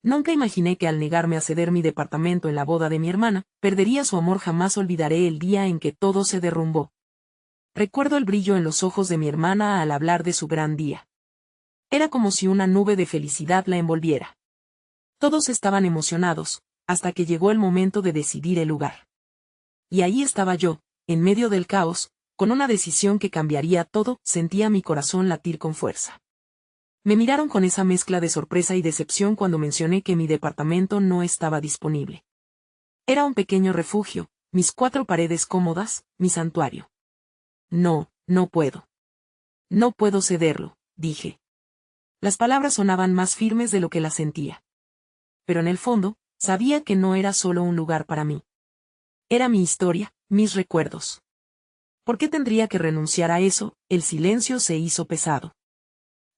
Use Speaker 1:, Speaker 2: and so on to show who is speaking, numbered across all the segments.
Speaker 1: Nunca imaginé que al negarme a ceder mi departamento en la boda de mi hermana, perdería su amor. Jamás olvidaré el día en que todo se derrumbó. Recuerdo el brillo en los ojos de mi hermana al hablar de su gran día. Era como si una nube de felicidad la envolviera. Todos estaban emocionados, hasta que llegó el momento de decidir el lugar. Y ahí estaba yo, en medio del caos, con una decisión que cambiaría todo. Sentía mi corazón latir con fuerza. Me miraron con esa mezcla de sorpresa y decepción cuando mencioné que mi departamento no estaba disponible. Era un pequeño refugio, mis 4 paredes cómodas, mi santuario. No, no puedo. No puedo cederlo, dije. Las palabras sonaban más firmes de lo que las sentía. Pero en el fondo, sabía que no era solo un lugar para mí. Era mi historia, mis recuerdos. ¿Por qué tendría que renunciar a eso? El silencio se hizo pesado.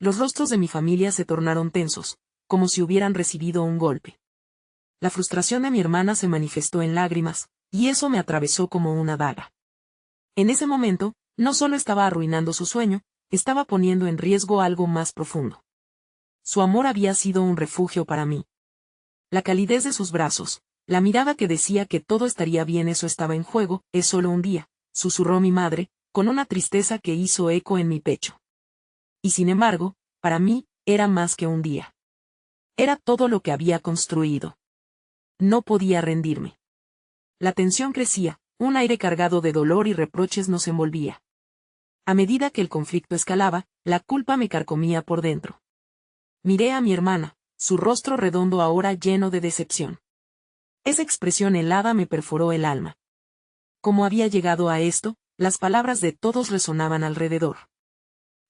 Speaker 1: Los rostros de mi familia se tornaron tensos, como si hubieran recibido un golpe. La frustración de mi hermana se manifestó en lágrimas, y eso me atravesó como una daga. En ese momento, no solo estaba arruinando su sueño, estaba poniendo en riesgo algo más profundo. Su amor había sido un refugio para mí. La calidez de sus brazos, la mirada que decía que todo estaría bien, eso estaba en juego. Es solo un día, susurró mi madre, con una tristeza que hizo eco en mi pecho. Y sin embargo, para mí, era más que un día. Era todo lo que había construido. No podía rendirme. La tensión crecía, un aire cargado de dolor y reproches nos envolvía. A medida que el conflicto escalaba, la culpa me carcomía por dentro. Miré a mi hermana, su rostro redondo ahora lleno de decepción. Esa expresión helada me perforó el alma. ¿Cómo había llegado a esto? Las palabras de todos resonaban alrededor.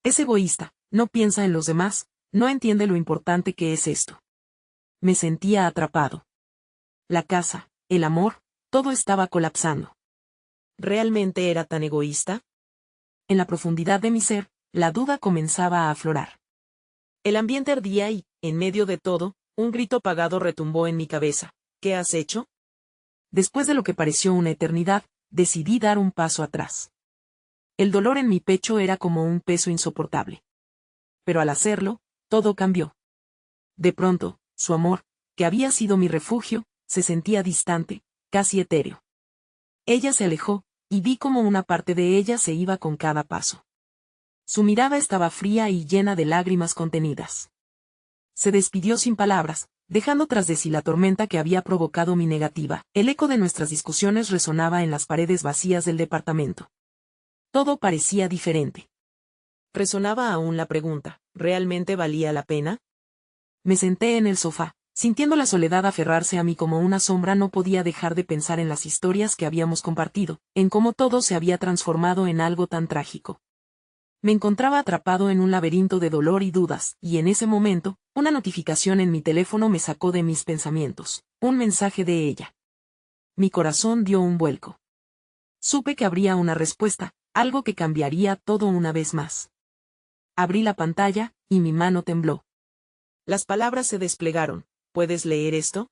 Speaker 1: Es egoísta, no piensa en los demás, no entiende lo importante que es esto. Me sentía atrapado. La casa, el amor, todo estaba colapsando. ¿Realmente era tan egoísta? En la profundidad de mi ser, la duda comenzaba a aflorar. El ambiente ardía y, en medio de todo, un grito apagado retumbó en mi cabeza. ¿Qué has hecho? Después de lo que pareció una eternidad, decidí dar un paso atrás. El dolor en mi pecho era como un peso insoportable. Pero al hacerlo, todo cambió. De pronto, su amor, que había sido mi refugio, se sentía distante, casi etéreo. Ella se alejó, y vi cómo una parte de ella se iba con cada paso. Su mirada estaba fría y llena de lágrimas contenidas. Se despidió sin palabras, dejando tras de sí la tormenta que había provocado mi negativa. El eco de nuestras discusiones resonaba en las paredes vacías del departamento. Todo parecía diferente. Resonaba aún la pregunta, ¿realmente valía la pena? Me senté en el sofá, sintiendo la soledad aferrarse a mí como una sombra. No podía dejar de pensar en las historias que habíamos compartido, en cómo todo se había transformado en algo tan trágico. Me encontraba atrapado en un laberinto de dolor y dudas, y en ese momento, una notificación en mi teléfono me sacó de mis pensamientos, un mensaje de ella. Mi corazón dio un vuelco. Supe que habría una respuesta, algo que cambiaría todo una vez más. Abrí la pantalla, y mi mano tembló. Las palabras se desplegaron. ¿Puedes leer esto?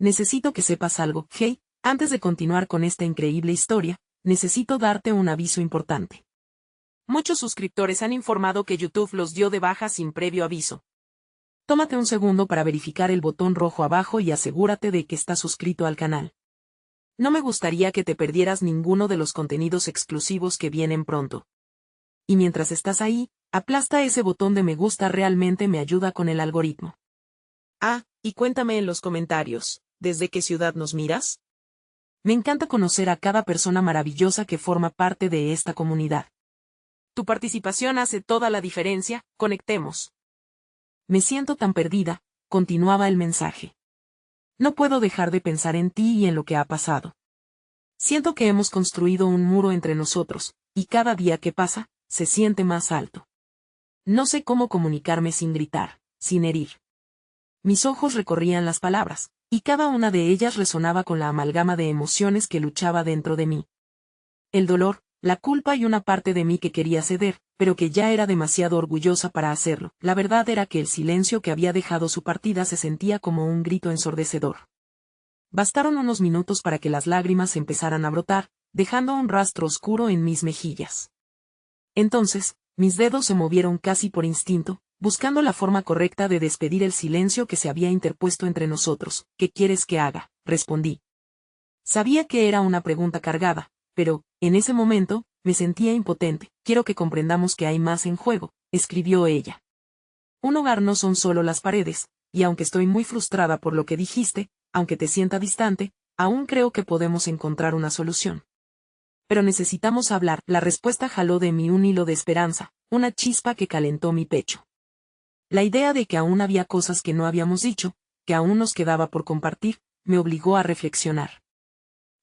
Speaker 1: Necesito que sepas algo, hey, antes de continuar con esta increíble historia, necesito darte un aviso importante. Muchos suscriptores han informado que YouTube los dio de baja sin previo aviso. Tómate un segundo para verificar el botón rojo abajo y asegúrate de que estás suscrito al canal. No me gustaría que te perdieras ninguno de los contenidos exclusivos que vienen pronto. Y mientras estás ahí, aplasta ese botón de me gusta, realmente me ayuda con el algoritmo. Ah, y cuéntame en los comentarios, ¿desde qué ciudad nos miras? Me encanta conocer a cada persona maravillosa que forma parte de esta comunidad. Tu participación hace toda la diferencia, conectemos. Me siento tan perdida, continuaba el mensaje. No puedo dejar de pensar en ti y en lo que ha pasado. Siento que hemos construido un muro entre nosotros, y cada día que pasa, se siente más alto. No sé cómo comunicarme sin gritar, sin herir. Mis ojos recorrían las palabras, y cada una de ellas resonaba con la amalgama de emociones que luchaba dentro de mí. El dolor, la culpa y una parte de mí que quería ceder, pero que ya era demasiado orgullosa para hacerlo. La verdad era que el silencio que había dejado su partida se sentía como un grito ensordecedor. Bastaron unos minutos para que las lágrimas empezaran a brotar, dejando un rastro oscuro en mis mejillas. Entonces, mis dedos se movieron casi por instinto, buscando la forma correcta de despedir el silencio que se había interpuesto entre nosotros. ¿Qué quieres que haga?, respondí. Sabía que era una pregunta cargada, pero, en ese momento, me sentía impotente. Quiero que comprendamos que hay más en juego, escribió ella. Un hogar no son solo las paredes, y aunque estoy muy frustrada por lo que dijiste, aunque te sienta distante, aún creo que podemos encontrar una solución. Pero necesitamos hablar. La respuesta jaló de mí un hilo de esperanza, una chispa que calentó mi pecho. La idea de que aún había cosas que no habíamos dicho, que aún nos quedaba por compartir, me obligó a reflexionar.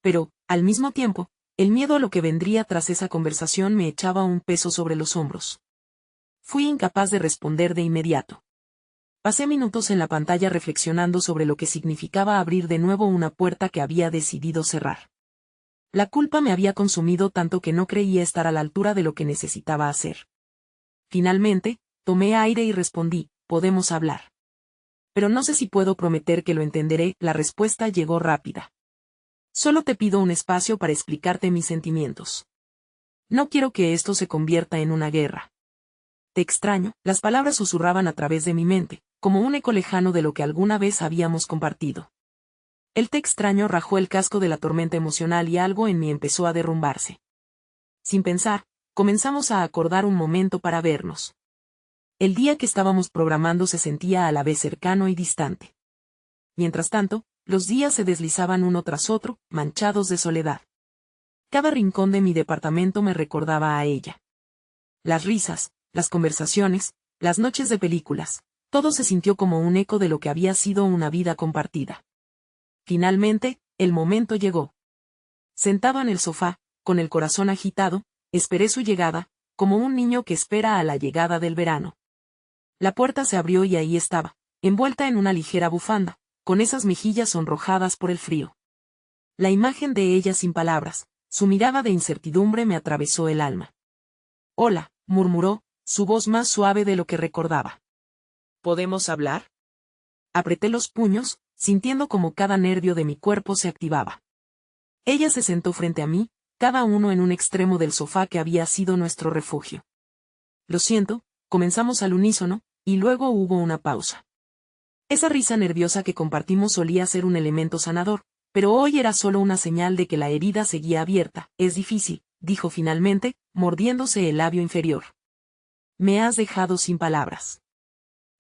Speaker 1: Pero, al mismo tiempo, el miedo a lo que vendría tras esa conversación me echaba un peso sobre los hombros. Fui incapaz de responder de inmediato. Pasé minutos en la pantalla reflexionando sobre lo que significaba abrir de nuevo una puerta que había decidido cerrar. La culpa me había consumido tanto que no creía estar a la altura de lo que necesitaba hacer. Finalmente, tomé aire y respondí, podemos hablar. Pero no sé si puedo prometer que lo entenderé. La respuesta llegó rápida. Solo te pido un espacio para explicarte mis sentimientos. No quiero que esto se convierta en una guerra. Te extraño. Las palabras susurraban a través de mi mente, como un eco lejano de lo que alguna vez habíamos compartido. El te extraño rajó el casco de la tormenta emocional y algo en mí empezó a derrumbarse. Sin pensar, comenzamos a acordar un momento para vernos. El día que estábamos programando se sentía a la vez cercano y distante. Mientras tanto, los días se deslizaban uno tras otro, manchados de soledad. Cada rincón de mi departamento me recordaba a ella. Las risas, las conversaciones, las noches de películas, todo se sintió como un eco de lo que había sido una vida compartida. Finalmente, el momento llegó. Sentado en el sofá, con el corazón agitado, esperé su llegada, como un niño que espera a la llegada del verano. La puerta se abrió y ahí estaba, envuelta en una ligera bufanda, con esas mejillas sonrojadas por el frío. La imagen de ella sin palabras, su mirada de incertidumbre me atravesó el alma. Hola, murmuró, su voz más suave de lo que recordaba. ¿Podemos hablar? Apreté los puños, sintiendo como cada nervio de mi cuerpo se activaba. Ella se sentó frente a mí, cada uno en un extremo del sofá que había sido nuestro refugio. Lo siento, comenzamos al unísono, y luego hubo una pausa. Esa risa nerviosa que compartimos solía ser un elemento sanador, pero hoy era solo una señal de que la herida seguía abierta. Es difícil, dijo finalmente, mordiéndose el labio inferior. Me has dejado sin palabras.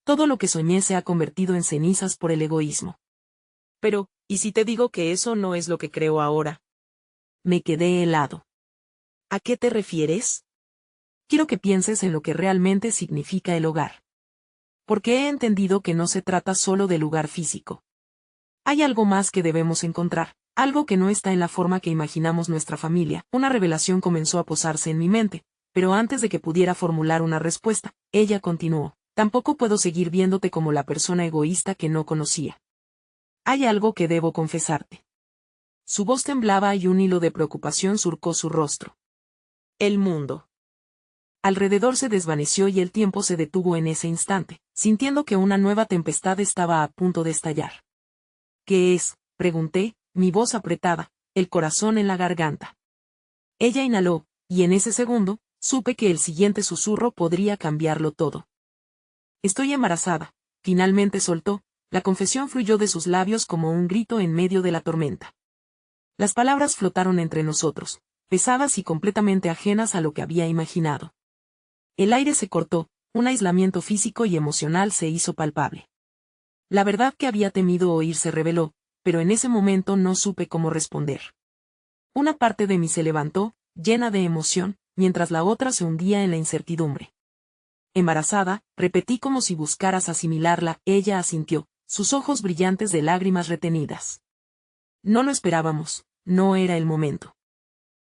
Speaker 1: Todo lo que soñé se ha convertido en cenizas por el egoísmo. Pero, ¿y si te digo que eso no es lo que creo ahora? Me quedé helado. ¿A qué te refieres? Quiero que pienses en lo que realmente significa el hogar. Porque he entendido que no se trata solo del lugar físico. Hay algo más que debemos encontrar, algo que no está en la forma que imaginamos nuestra familia. Una revelación comenzó a posarse en mi mente, pero antes de que pudiera formular una respuesta, ella continuó. Tampoco puedo seguir viéndote como la persona egoísta que no conocía. Hay algo que debo confesarte. Su voz temblaba y un hilo de preocupación surcó su rostro. El mundo. Alrededor se desvaneció y el tiempo se detuvo en ese instante, sintiendo que una nueva tempestad estaba a punto de estallar. ¿Qué es?, pregunté, mi voz apretada, el corazón en la garganta. Ella inhaló, y en ese segundo, supe que el siguiente susurro podría cambiarlo todo. Estoy embarazada, finalmente soltó, la confesión fluyó de sus labios como un grito en medio de la tormenta. Las palabras flotaron entre nosotros, pesadas y completamente ajenas a lo que había imaginado. El aire se cortó, un aislamiento físico y emocional se hizo palpable. La verdad que había temido oír se reveló, pero en ese momento no supe cómo responder. Una parte de mí se levantó, llena de emoción, mientras la otra se hundía en la incertidumbre. Embarazada, repetí como si buscaras asimilarla. Ella asintió, sus ojos brillantes de lágrimas retenidas. No lo esperábamos, no era el momento.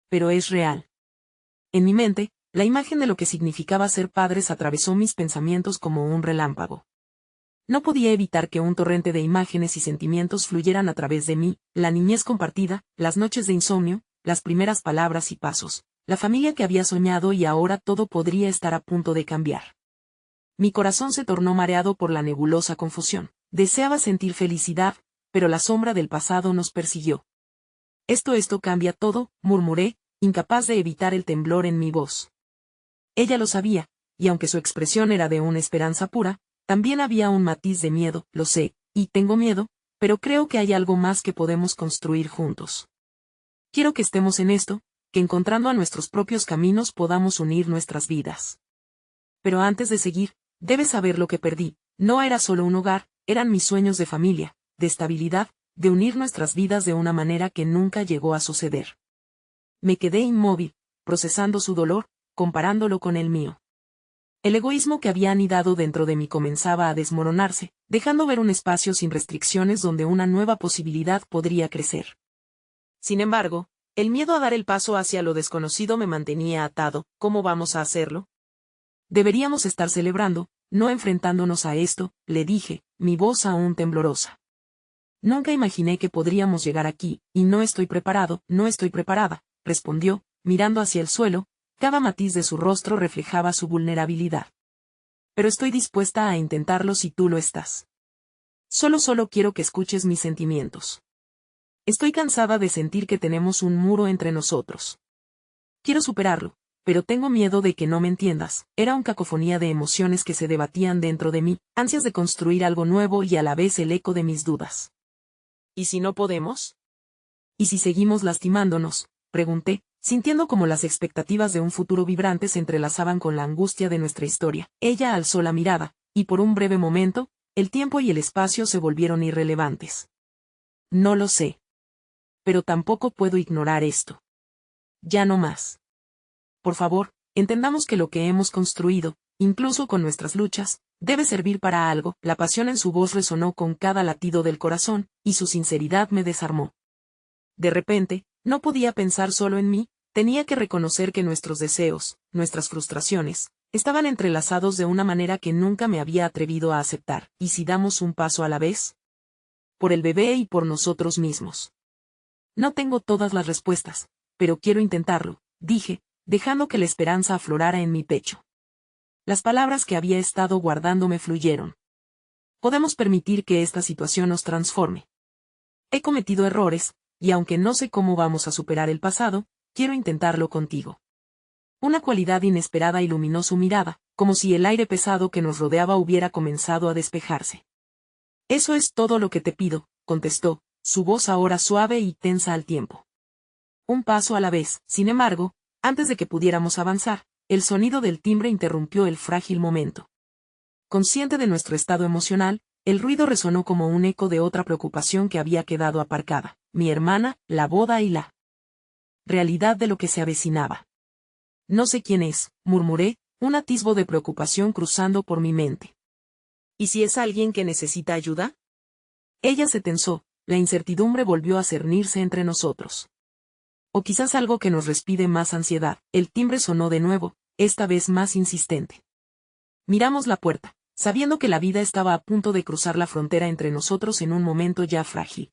Speaker 1: Pero es real. En mi mente, la imagen de lo que significaba ser padres atravesó mis pensamientos como un relámpago. No podía evitar que un torrente de imágenes y sentimientos fluyeran a través de mí, la niñez compartida, las noches de insomnio, las primeras palabras y pasos, la familia que había soñado y ahora todo podría estar a punto de cambiar. Mi corazón se tornó mareado por la nebulosa confusión. Deseaba sentir felicidad, pero la sombra del pasado nos persiguió. Esto cambia todo, murmuré, incapaz de evitar el temblor en mi voz. Ella lo sabía, y aunque su expresión era de una esperanza pura, también había un matiz de miedo. Lo sé, y tengo miedo, pero creo que hay algo más que podemos construir juntos. Quiero que estemos en esto, que encontrando a nuestros propios caminos podamos unir nuestras vidas. Pero antes de seguir, debes saber lo que perdí. No era solo un hogar, eran mis sueños de familia, de estabilidad, de unir nuestras vidas de una manera que nunca llegó a suceder. Me quedé inmóvil, procesando su dolor, comparándolo con el mío. El egoísmo que había anidado dentro de mí comenzaba a desmoronarse, dejando ver un espacio sin restricciones donde una nueva posibilidad podría crecer. Sin embargo, el miedo a dar el paso hacia lo desconocido me mantenía atado. ¿Cómo vamos a hacerlo? Deberíamos estar celebrando, no enfrentándonos a esto, le dije, mi voz aún temblorosa. Nunca imaginé que podríamos llegar aquí, y no estoy preparado, no estoy preparada, respondió, mirando hacia el suelo. Cada matiz de su rostro reflejaba su vulnerabilidad. Pero estoy dispuesta a intentarlo si tú lo estás. Solo quiero que escuches mis sentimientos. Estoy cansada de sentir que tenemos un muro entre nosotros. Quiero superarlo, pero tengo miedo de que no me entiendas. Era una cacofonía de emociones que se debatían dentro de mí, ansias de construir algo nuevo y a la vez el eco de mis dudas. ¿Y si no podemos? ¿Y si seguimos lastimándonos? Pregunté, sintiendo como las expectativas de un futuro vibrante se entrelazaban con la angustia de nuestra historia. Ella alzó la mirada, y por un breve momento, el tiempo y el espacio se volvieron irrelevantes. No lo sé. Pero tampoco puedo ignorar esto. Ya no más. Por favor, entendamos que lo que hemos construido, incluso con nuestras luchas, debe servir para algo. La pasión en su voz resonó con cada latido del corazón, y su sinceridad me desarmó. De repente, no podía pensar solo en mí, tenía que reconocer que nuestros deseos, nuestras frustraciones, estaban entrelazados de una manera que nunca me había atrevido a aceptar. ¿Y si damos un paso a la vez? Por el bebé y por nosotros mismos. No tengo todas las respuestas, pero quiero intentarlo, dije, dejando que la esperanza aflorara en mi pecho. Las palabras que había estado guardando me fluyeron. Podemos permitir que esta situación nos transforme. He cometido errores, y aunque no sé cómo vamos a superar el pasado, quiero intentarlo contigo. Una cualidad inesperada iluminó su mirada, como si el aire pesado que nos rodeaba hubiera comenzado a despejarse. Eso es todo lo que te pido, contestó, su voz ahora suave y tensa al tiempo. Un paso a la vez. Sin embargo, antes de que pudiéramos avanzar, el sonido del timbre interrumpió el frágil momento. Consciente de nuestro estado emocional, el ruido resonó como un eco de otra preocupación que había quedado aparcada, mi hermana, la boda y la realidad de lo que se avecinaba. No sé quién es, murmuré, un atisbo de preocupación cruzando por mi mente. ¿Y si es alguien que necesita ayuda? Ella se tensó, la incertidumbre volvió a cernirse entre nosotros. O quizás algo que nos respide más ansiedad. El timbre sonó de nuevo, esta vez más insistente. Miramos la puerta, sabiendo que la vida estaba a punto de cruzar la frontera entre nosotros en un momento ya frágil.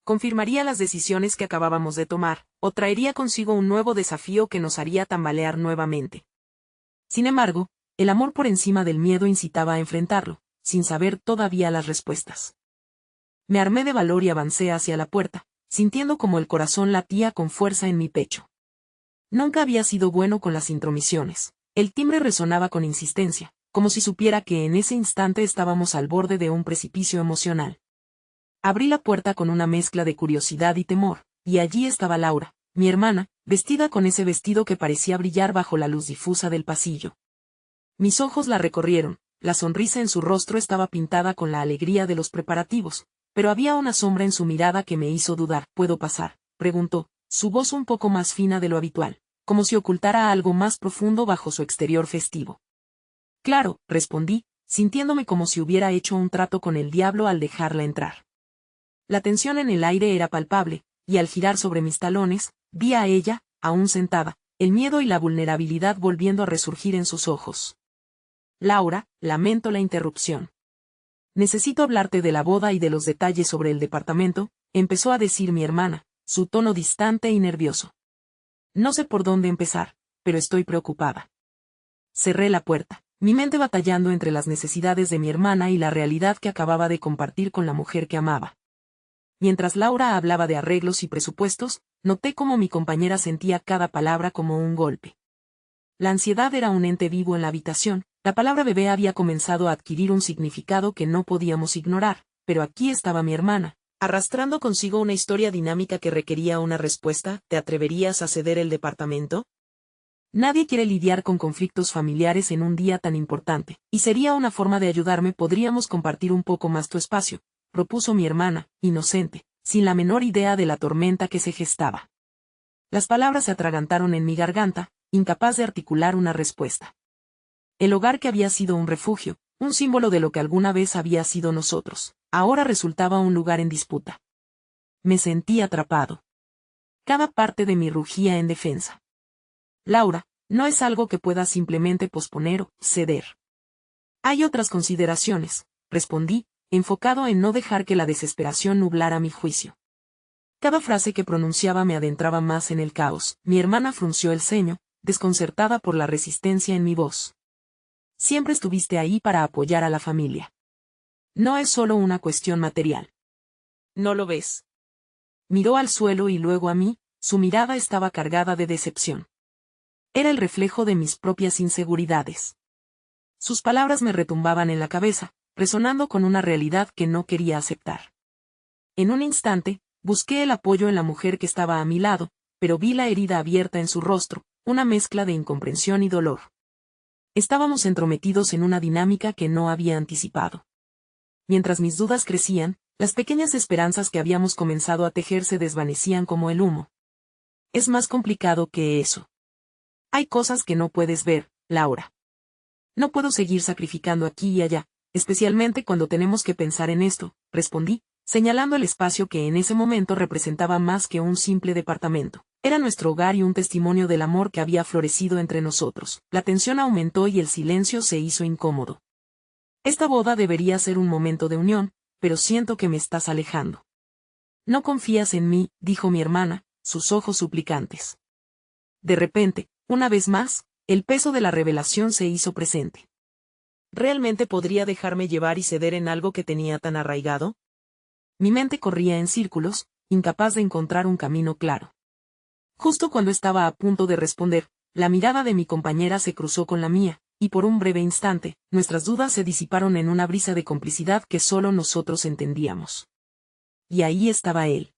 Speaker 1: Confirmaría las decisiones que acabábamos de tomar, o traería consigo un nuevo desafío que nos haría tambalear nuevamente. Sin embargo, el amor por encima del miedo incitaba a enfrentarlo, sin saber todavía las respuestas. Me armé de valor y avancé hacia la puerta, sintiendo como el corazón latía con fuerza en mi pecho. Nunca había sido bueno con las intromisiones. El timbre resonaba con insistencia, como si supiera que en ese instante estábamos al borde de un precipicio emocional. Abrí la puerta con una mezcla de curiosidad y temor, y allí estaba Laura, mi hermana, vestida con ese vestido que parecía brillar bajo la luz difusa del pasillo. Mis ojos la recorrieron, la sonrisa en su rostro estaba pintada con la alegría de los preparativos, pero había una sombra en su mirada que me hizo dudar. ¿Puedo pasar?, preguntó, su voz un poco más fina de lo habitual, como si ocultara algo más profundo bajo su exterior festivo. Claro, respondí, sintiéndome como si hubiera hecho un trato con el diablo al dejarla entrar. La tensión en el aire era palpable, y al girar sobre mis talones, vi a ella, aún sentada, el miedo y la vulnerabilidad volviendo a resurgir en sus ojos. Laura, lamento la interrupción. Necesito hablarte de la boda y de los detalles sobre el departamento, empezó a decir mi hermana, su tono distante y nervioso. No sé por dónde empezar, pero estoy preocupada. Cerré la puerta, mi mente batallando entre las necesidades de mi hermana y la realidad que acababa de compartir con la mujer que amaba. Mientras Laura hablaba de arreglos y presupuestos, noté cómo mi compañera sentía cada palabra como un golpe. La ansiedad era un ente vivo en la habitación, la palabra bebé había comenzado a adquirir un significado que no podíamos ignorar, pero aquí estaba mi hermana, arrastrando consigo una historia dinámica que requería una respuesta. ¿Te atreverías a ceder el departamento? Nadie quiere lidiar con conflictos familiares en un día tan importante, y sería una forma de ayudarme. Podríamos compartir un poco más tu espacio, propuso mi hermana, inocente, sin la menor idea de la tormenta que se gestaba. Las palabras se atragantaron en mi garganta, incapaz de articular una respuesta. El hogar que había sido un refugio, un símbolo de lo que alguna vez había sido nosotros, ahora resultaba un lugar en disputa. Me sentí atrapado. Cada parte de mí rugía en defensa. Laura, no es algo que pueda simplemente posponer o ceder. Hay otras consideraciones, respondí, enfocado en no dejar que la desesperación nublara mi juicio. Cada frase que pronunciaba me adentraba más en el caos. Mi hermana frunció el ceño, desconcertada por la resistencia en mi voz. Siempre estuviste ahí para apoyar a la familia. No es solo una cuestión material. ¿No lo ves? Miró al suelo y luego a mí, su mirada estaba cargada de decepción. Era el reflejo de mis propias inseguridades. Sus palabras me retumbaban en la cabeza, resonando con una realidad que no quería aceptar. En un instante, busqué el apoyo en la mujer que estaba a mi lado, pero vi la herida abierta en su rostro, una mezcla de incomprensión y dolor. Estábamos entrometidos en una dinámica que no había anticipado. Mientras mis dudas crecían, las pequeñas esperanzas que habíamos comenzado a tejer se desvanecían como el humo. Es más complicado que eso. Hay cosas que no puedes ver, Laura. No puedo seguir sacrificando aquí y allá, especialmente cuando tenemos que pensar en esto, respondí, señalando el espacio que en ese momento representaba más que un simple departamento. Era nuestro hogar y un testimonio del amor que había florecido entre nosotros. La tensión aumentó y el silencio se hizo incómodo. Esta boda debería ser un momento de unión, pero siento que me estás alejando. No confías en mí, dijo mi hermana, sus ojos suplicantes. De repente, una vez más, el peso de la revelación se hizo presente. ¿Realmente podría dejarme llevar y ceder en algo que tenía tan arraigado? Mi mente corría en círculos, incapaz de encontrar un camino claro. Justo cuando estaba a punto de responder, la mirada de mi compañera se cruzó con la mía, y por un breve instante, nuestras dudas se disiparon en una brisa de complicidad que solo nosotros entendíamos. Y ahí estaba él.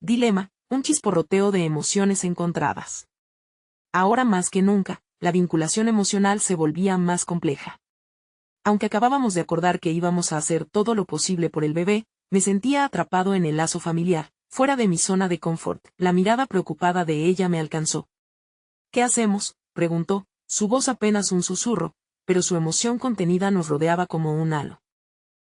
Speaker 1: Dilema, un chisporroteo de emociones encontradas. Ahora más que nunca, la vinculación emocional se volvía más compleja. Aunque acabábamos de acordar que íbamos a hacer todo lo posible por el bebé, me sentía atrapado en el lazo familiar, fuera de mi zona de confort. La mirada preocupada de ella me alcanzó. ¿Qué hacemos?, preguntó, su voz apenas un susurro, pero su emoción contenida nos rodeaba como un halo.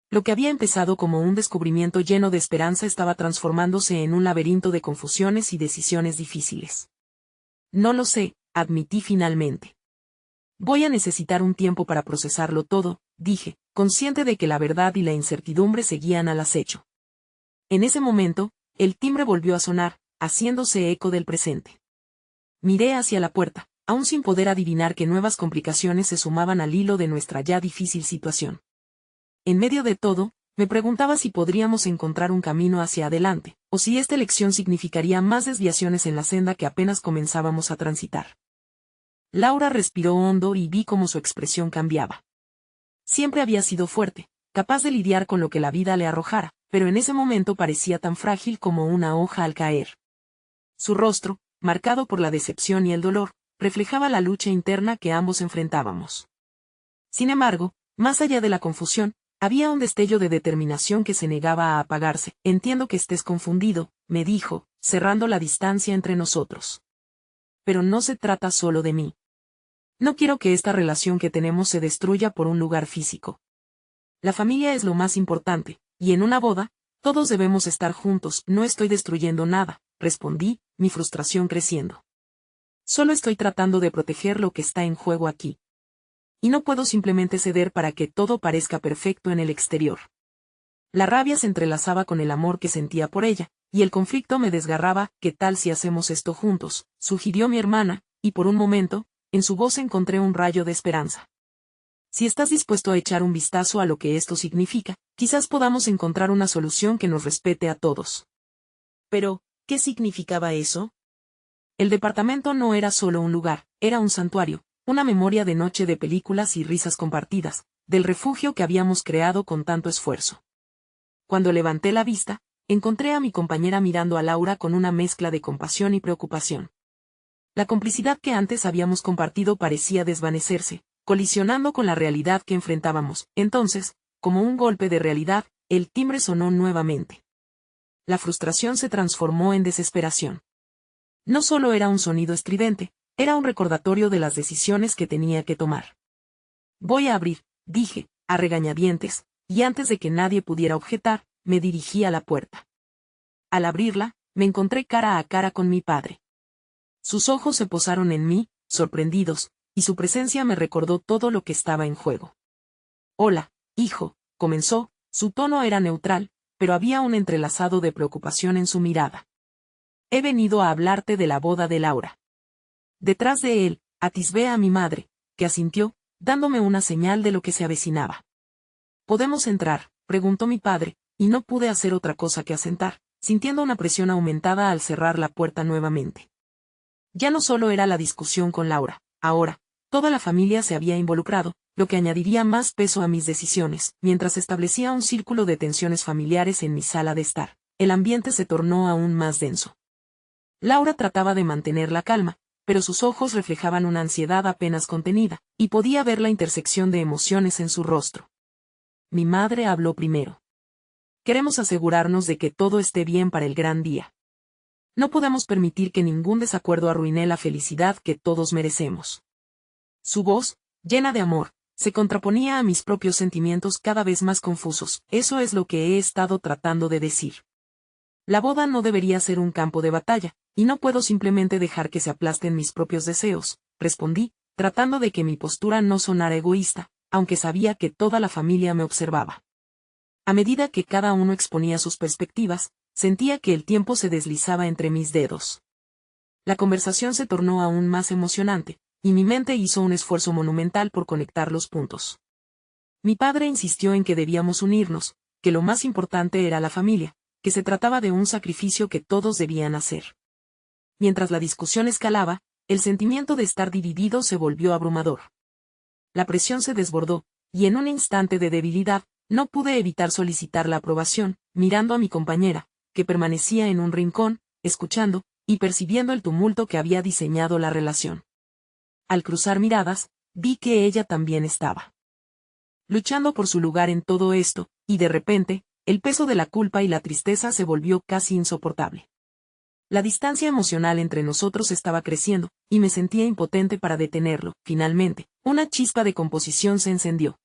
Speaker 1: Lo que había empezado como un descubrimiento lleno de esperanza estaba transformándose en un laberinto de confusiones y decisiones difíciles. No lo sé, admití finalmente. Voy a necesitar un tiempo para procesarlo todo, dije, consciente de que la verdad y la incertidumbre seguían al acecho. En ese momento, el timbre volvió a sonar, haciéndose eco del presente. Miré hacia la puerta, aún sin poder adivinar que nuevas complicaciones se sumaban al hilo de nuestra ya difícil situación. En medio de todo, me preguntaba si podríamos encontrar un camino hacia adelante, o si esta elección significaría más desviaciones en la senda que apenas comenzábamos a transitar. Laura respiró hondo y vi cómo su expresión cambiaba. Siempre había sido fuerte, capaz de lidiar con lo que la vida le arrojara, pero en ese momento parecía tan frágil como una hoja al caer. Su rostro, marcado por la decepción y el dolor, reflejaba la lucha interna que ambos enfrentábamos. Sin embargo, más allá de la confusión, había un destello de determinación que se negaba a apagarse. Entiendo que estés confundido, me dijo, cerrando la distancia entre nosotros. Pero no se trata solo de mí. No quiero que esta relación que tenemos se destruya por un lugar físico. La familia es lo más importante, y en una boda, todos debemos estar juntos. No estoy destruyendo nada, respondí, mi frustración creciendo. Solo estoy tratando de proteger lo que está en juego aquí. Y no puedo simplemente ceder para que todo parezca perfecto en el exterior. La rabia se entrelazaba con el amor que sentía por ella, y el conflicto me desgarraba. ¿Qué tal si hacemos esto juntos?, sugirió mi hermana, y por un momento, en su voz encontré un rayo de esperanza. Si estás dispuesto a echar un vistazo a lo que esto significa, quizás podamos encontrar una solución que nos respete a todos. Pero, ¿qué significaba eso? El departamento no era solo un lugar, era un santuario, una memoria de noche de películas y risas compartidas, del refugio que habíamos creado con tanto esfuerzo. Cuando levanté la vista, encontré a mi compañera mirando a Laura con una mezcla de compasión y preocupación. La complicidad que antes habíamos compartido parecía desvanecerse, colisionando con la realidad que enfrentábamos. Entonces, como un golpe de realidad, el timbre sonó nuevamente. La frustración se transformó en desesperación. No solo era un sonido estridente, era un recordatorio de las decisiones que tenía que tomar. Voy a abrir, dije, a regañadientes, y antes de que nadie pudiera objetar, me dirigí a la puerta. Al abrirla, me encontré cara a cara con mi padre. Sus ojos se posaron en mí, sorprendidos, y su presencia me recordó todo lo que estaba en juego. Hola, hijo, comenzó, su tono era neutral, pero había un entrelazado de preocupación en su mirada. He venido a hablarte de la boda de Laura. Detrás de él, atisbé a mi madre, que asintió, dándome una señal de lo que se avecinaba. ¿Podemos entrar?, preguntó mi padre, y no pude hacer otra cosa que asentar, sintiendo una presión aumentada al cerrar la puerta nuevamente. Ya no solo era la discusión con Laura, ahora, toda la familia se había involucrado, lo que añadiría más peso a mis decisiones. Mientras establecía un círculo de tensiones familiares en mi sala de estar, el ambiente se tornó aún más denso. Laura trataba de mantener la calma, pero sus ojos reflejaban una ansiedad apenas contenida, y podía ver la intersección de emociones en su rostro. Mi madre habló primero. Queremos asegurarnos de que todo esté bien para el gran día. No podemos permitir que ningún desacuerdo arruine la felicidad que todos merecemos. Su voz, llena de amor, se contraponía a mis propios sentimientos cada vez más confusos. Eso es lo que he estado tratando de decir. La boda no debería ser un campo de batalla, y no puedo simplemente dejar que se aplasten mis propios deseos, respondí, tratando de que mi postura no sonara egoísta, aunque sabía que toda la familia me observaba. A medida que cada uno exponía sus perspectivas, sentía que el tiempo se deslizaba entre mis dedos. La conversación se tornó aún más emocionante, y mi mente hizo un esfuerzo monumental por conectar los puntos. Mi padre insistió en que debíamos unirnos, que lo más importante era la familia, que se trataba de un sacrificio que todos debían hacer. Mientras la discusión escalaba, el sentimiento de estar dividido se volvió abrumador. La presión se desbordó, y en un instante de debilidad, no pude evitar solicitar la aprobación, mirando a mi compañera, que permanecía en un rincón, escuchando, y percibiendo el tumulto que había diseñado la relación. Al cruzar miradas, vi que ella también estaba luchando por su lugar en todo esto, y de repente, el peso de la culpa y la tristeza se volvió casi insoportable. La distancia emocional entre nosotros estaba creciendo, y me sentía impotente para detenerlo. Finalmente, una chispa de composición se encendió.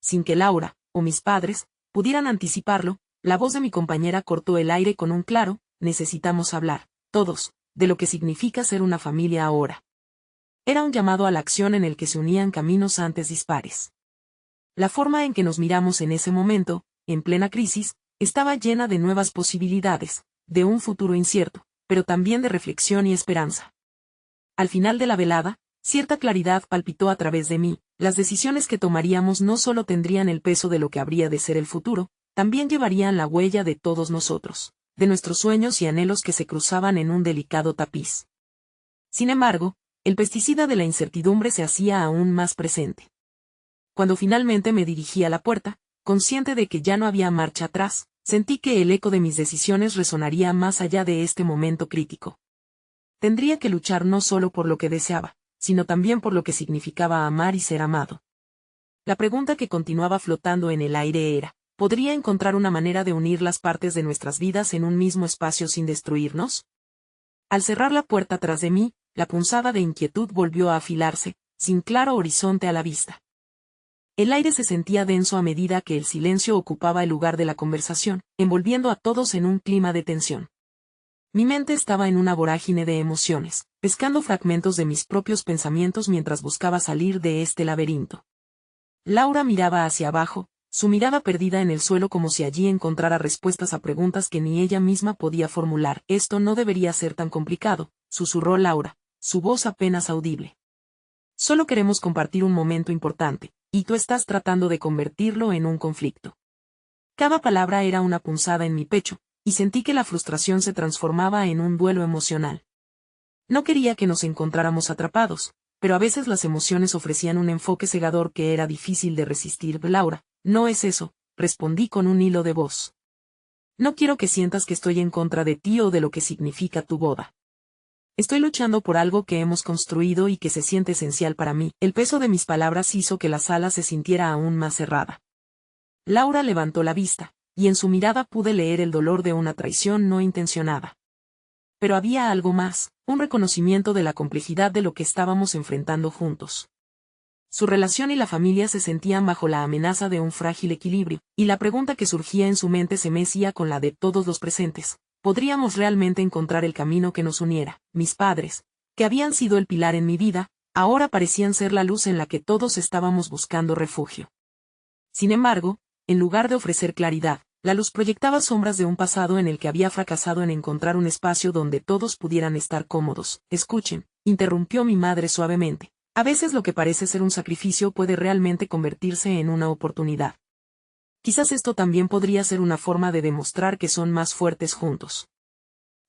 Speaker 1: Sin que Laura, o mis padres, pudieran anticiparlo, la voz de mi compañera cortó el aire con un claro: necesitamos hablar, todos, de lo que significa ser una familia ahora. Era un llamado a la acción en el que se unían caminos antes dispares. La forma en que nos miramos en ese momento, en plena crisis, estaba llena de nuevas posibilidades, de un futuro incierto, pero también de reflexión y esperanza. Al final de la velada, cierta claridad palpitó a través de mí. Las decisiones que tomaríamos no solo tendrían el peso de lo que habría de ser el futuro, también llevarían la huella de todos nosotros, de nuestros sueños y anhelos que se cruzaban en un delicado tapiz. Sin embargo, el pesticida de la incertidumbre se hacía aún más presente. Cuando finalmente me dirigí a la puerta, consciente de que ya no había marcha atrás, sentí que el eco de mis decisiones resonaría más allá de este momento crítico. Tendría que luchar no solo por lo que deseaba, sino también por lo que significaba amar y ser amado. La pregunta que continuaba flotando en el aire era: ¿podría encontrar una manera de unir las partes de nuestras vidas en un mismo espacio sin destruirnos? Al cerrar la puerta tras de mí, la punzada de inquietud volvió a afilarse, sin claro horizonte a la vista. El aire se sentía denso a medida que el silencio ocupaba el lugar de la conversación, envolviendo a todos en un clima de tensión. Mi mente estaba en una vorágine de emociones, pescando fragmentos de mis propios pensamientos mientras buscaba salir de este laberinto. Laura miraba hacia abajo, su mirada perdida en el suelo como si allí encontrara respuestas a preguntas que ni ella misma podía formular. Esto no debería ser tan complicado, susurró Laura, su voz apenas audible. Solo queremos compartir un momento importante, y tú estás tratando de convertirlo en un conflicto. Cada palabra era una punzada en mi pecho, y sentí que la frustración se transformaba en un duelo emocional. No quería que nos encontráramos atrapados, pero a veces las emociones ofrecían un enfoque cegador que era difícil de resistir. Laura, no es eso, respondí con un hilo de voz. No quiero que sientas que estoy en contra de ti o de lo que significa tu boda. Estoy luchando por algo que hemos construido y que se siente esencial para mí. El peso de mis palabras hizo que la sala se sintiera aún más cerrada. Laura levantó la vista, y en su mirada pude leer el dolor de una traición no intencionada. Pero había algo más, un reconocimiento de la complejidad de lo que estábamos enfrentando juntos. Su relación y la familia se sentían bajo la amenaza de un frágil equilibrio, y la pregunta que surgía en su mente se mecía con la de todos los presentes. ¿Podríamos realmente encontrar el camino que nos uniera? Mis padres, que habían sido el pilar en mi vida, ahora parecían ser la luz en la que todos estábamos buscando refugio. Sin embargo, en lugar de ofrecer claridad, la luz proyectaba sombras de un pasado en el que había fracasado en encontrar un espacio donde todos pudieran estar cómodos. Escuchen, interrumpió mi madre suavemente. A veces lo que parece ser un sacrificio puede realmente convertirse en una oportunidad. Quizás esto también podría ser una forma de demostrar que son más fuertes juntos.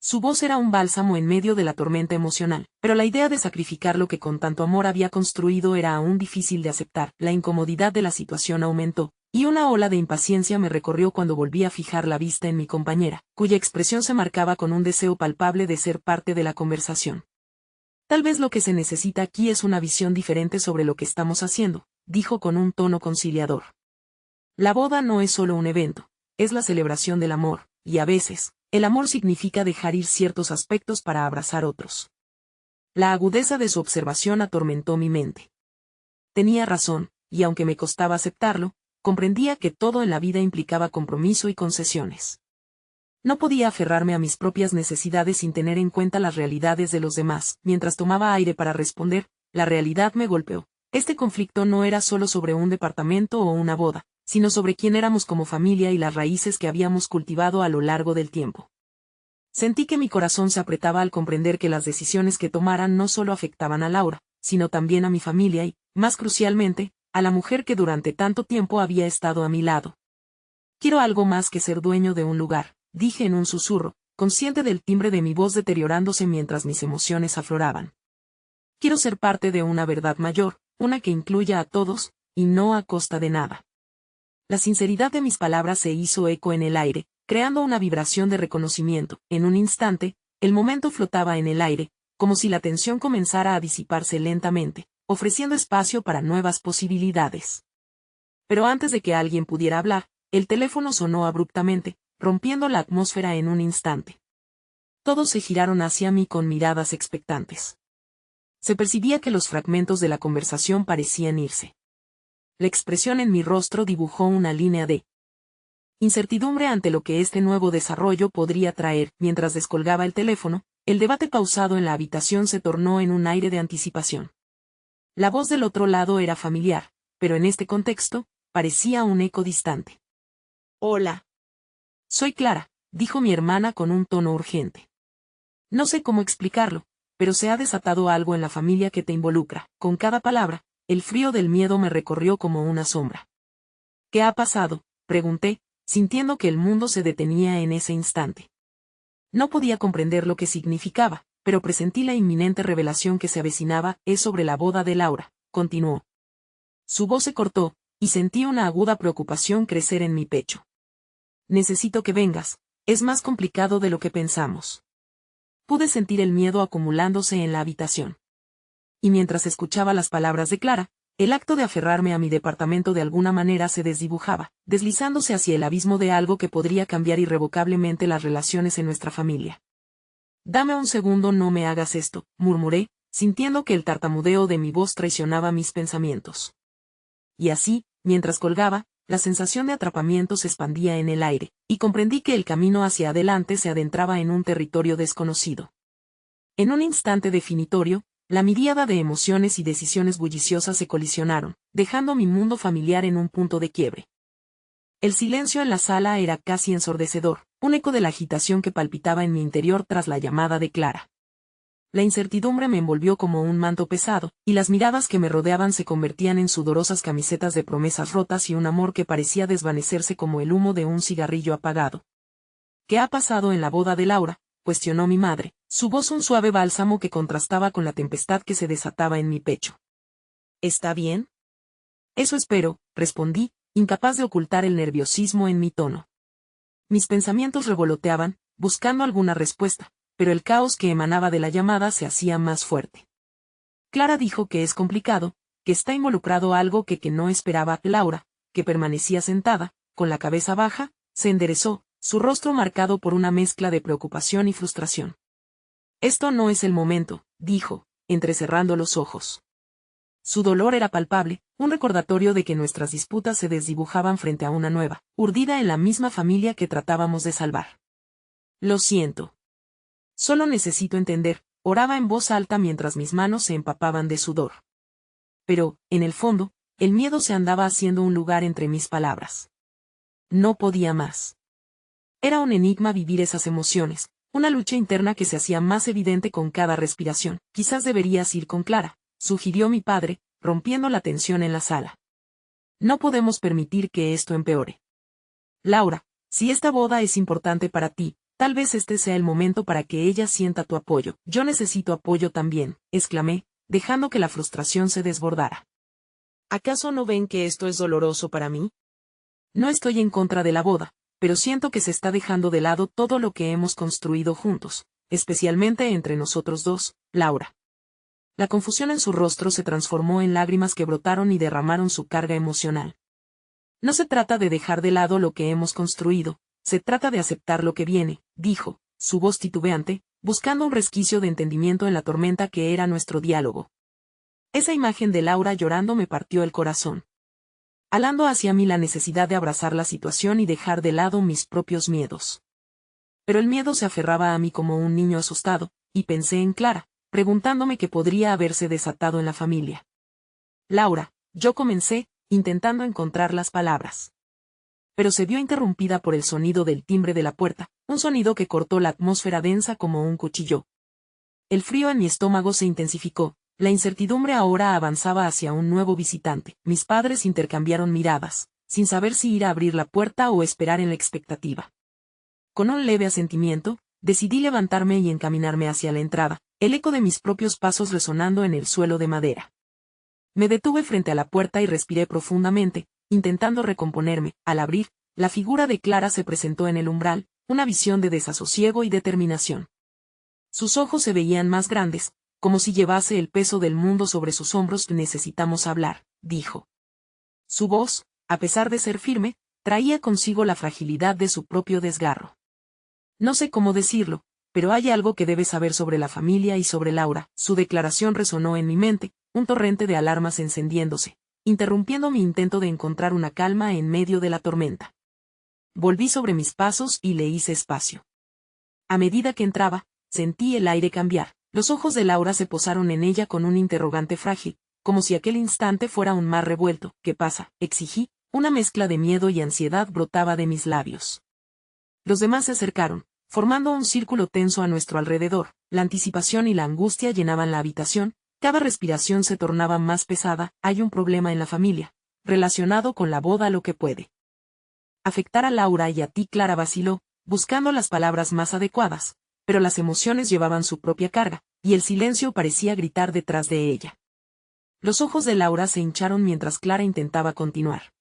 Speaker 1: Su voz era un bálsamo en medio de la tormenta emocional, pero la idea de sacrificar lo que con tanto amor había construido era aún difícil de aceptar. La incomodidad de la situación aumentó, y una ola de impaciencia me recorrió cuando volví a fijar la vista en mi compañera, cuya expresión se marcaba con un deseo palpable de ser parte de la conversación. Tal vez lo que se necesita aquí es una visión diferente sobre lo que estamos haciendo, dijo con un tono conciliador. La boda no es solo un evento, es la celebración del amor, y a veces, el amor significa dejar ir ciertos aspectos para abrazar otros. La agudeza de su observación atormentó mi mente. Tenía razón, y aunque me costaba aceptarlo, comprendía que todo en la vida implicaba compromiso y concesiones. No podía aferrarme a mis propias necesidades sin tener en cuenta las realidades de los demás. Mientras tomaba aire para responder, la realidad me golpeó. Este conflicto no era solo sobre un departamento o una boda, sino sobre quién éramos como familia y las raíces que habíamos cultivado a lo largo del tiempo. Sentí que mi corazón se apretaba al comprender que las decisiones que tomaran no solo afectaban a Laura, sino también a mi familia y, más crucialmente, a la mujer que durante tanto tiempo había estado a mi lado. Quiero algo más que ser dueño de un lugar, dije en un susurro, consciente del timbre de mi voz deteriorándose mientras mis emociones afloraban. Quiero ser parte de una verdad mayor, una que incluya a todos, y no a costa de nada. La sinceridad de mis palabras se hizo eco en el aire, creando una vibración de reconocimiento. En un instante, el momento flotaba en el aire, como si la tensión comenzara a disiparse lentamente, ofreciendo espacio para nuevas posibilidades. Pero antes de que alguien pudiera hablar, el teléfono sonó abruptamente, rompiendo la atmósfera en un instante. Todos se giraron hacia mí con miradas expectantes. Se percibía que los fragmentos de la conversación parecían irse. La expresión en mi rostro dibujó una línea de incertidumbre ante lo que este nuevo desarrollo podría traer. Mientras descolgaba el teléfono, el debate pausado en la habitación se tornó en un aire de anticipación. La voz del otro lado era familiar, pero en este contexto, parecía un eco distante. Hola. Soy Clara, dijo mi hermana con un tono urgente. No sé cómo explicarlo, pero se ha desatado algo en la familia que te involucra. Con cada palabra, el frío del miedo me recorrió como una sombra. ¿Qué ha pasado?, pregunté, sintiendo que el mundo se detenía en ese instante. No podía comprender lo que significaba, pero presentí la inminente revelación que se avecinaba. Es sobre la boda de Laura, continuó. Su voz se cortó, y sentí una aguda preocupación crecer en mi pecho. Necesito que vengas, es más complicado de lo que pensamos. Pude sentir el miedo acumulándose en la habitación. Y mientras escuchaba las palabras de Clara, el acto de aferrarme a mi departamento de alguna manera se desdibujaba, deslizándose hacia el abismo de algo que podría cambiar irrevocablemente las relaciones en nuestra familia. Dame un segundo, no me hagas esto, murmuré, sintiendo que el tartamudeo de mi voz traicionaba mis pensamientos. Y así, mientras colgaba, la sensación de atrapamiento se expandía en el aire, y comprendí que el camino hacia adelante se adentraba en un territorio desconocido. En un instante definitorio, la miríada de emociones y decisiones bulliciosas se colisionaron, dejando mi mundo familiar en un punto de quiebre. El silencio en la sala era casi ensordecedor, un eco de la agitación que palpitaba en mi interior tras la llamada de Clara. La incertidumbre me envolvió como un manto pesado, y las miradas que me rodeaban se convertían en sudorosas camisetas de promesas rotas y un amor que parecía desvanecerse como el humo de un cigarrillo apagado. ¿Qué ha pasado en la boda de Laura?, cuestionó mi madre, su voz un suave bálsamo que contrastaba con la tempestad que se desataba en mi pecho. ¿Está bien? Eso espero, respondí, incapaz de ocultar el nerviosismo en mi tono. Mis pensamientos revoloteaban, buscando alguna respuesta, pero el caos que emanaba de la llamada se hacía más fuerte. Clara dijo que es complicado, que está involucrado algo que no esperaba. Laura, que permanecía sentada, con la cabeza baja, se enderezó, su rostro marcado por una mezcla de preocupación y frustración. Esto no es el momento, dijo, entrecerrando los ojos. Su dolor era palpable, un recordatorio de que nuestras disputas se desdibujaban frente a una nueva, urdida en la misma familia que tratábamos de salvar. Lo siento. Solo necesito entender, oraba en voz alta mientras mis manos se empapaban de sudor. Pero, en el fondo, el miedo se andaba haciendo un lugar entre mis palabras. No podía más. Era un enigma vivir esas emociones, una lucha interna que se hacía más evidente con cada respiración. Quizás deberías ir con Clara, sugirió mi padre, rompiendo la tensión en la sala. No podemos permitir que esto empeore. Laura, si esta boda es importante para ti, tal vez este sea el momento para que ella sienta tu apoyo. Yo necesito apoyo también, exclamé, dejando que la frustración se desbordara. ¿Acaso no ven que esto es doloroso para mí? No estoy en contra de la boda, pero siento que se está dejando de lado todo lo que hemos construido juntos, especialmente entre nosotros dos, Laura. La confusión en su rostro se transformó en lágrimas que brotaron y derramaron su carga emocional. No se trata de dejar de lado lo que hemos construido, se trata de aceptar lo que viene, dijo, su voz titubeante, buscando un resquicio de entendimiento en la tormenta que era nuestro diálogo. Esa imagen de Laura llorando me partió el corazón. Alando hacia mí la necesidad de abrazar la situación y dejar de lado mis propios miedos. Pero el miedo se aferraba a mí como un niño asustado, y pensé en Clara, preguntándome qué podría haberse desatado en la familia. Laura, yo comencé, intentando encontrar las palabras. Pero se vio interrumpida por el sonido del timbre de la puerta, un sonido que cortó la atmósfera densa como un cuchillo. El frío en mi estómago se intensificó, la incertidumbre ahora avanzaba hacia un nuevo visitante. Mis padres intercambiaron miradas, sin saber si ir a abrir la puerta o esperar en la expectativa. Con un leve asentimiento, decidí levantarme y encaminarme hacia la entrada, el eco de mis propios pasos resonando en el suelo de madera. Me detuve frente a la puerta y respiré profundamente, intentando recomponerme. Al abrir, la figura de Clara se presentó en el umbral, una visión de desasosiego y determinación. Sus ojos se veían más grandes, como si llevase el peso del mundo sobre sus hombros. Necesitamos hablar, dijo. Su voz, a pesar de ser firme, traía consigo la fragilidad de su propio desgarro. No sé cómo decirlo, pero hay algo que debes saber sobre la familia y sobre Laura. Su declaración resonó en mi mente, un torrente de alarmas encendiéndose, interrumpiendo mi intento de encontrar una calma en medio de la tormenta. Volví sobre mis pasos y le hice espacio. A medida que entraba, sentí el aire cambiar. Los ojos de Laura se posaron en ella con un interrogante frágil, como si aquel instante fuera un mar revuelto. ¿Qué pasa?, exigí, una mezcla de miedo y ansiedad brotaba de mis labios. Los demás se acercaron, formando un círculo tenso a nuestro alrededor. La anticipación y la angustia llenaban la habitación, cada respiración se tornaba más pesada. Hay un problema en la familia, relacionado con la boda. Lo que puede afectar a Laura y a ti. Clara vaciló, buscando las palabras más adecuadas, pero las emociones llevaban su propia carga, y el silencio parecía gritar detrás de ella. Los ojos de Laura se hincharon mientras Clara intentaba continuar.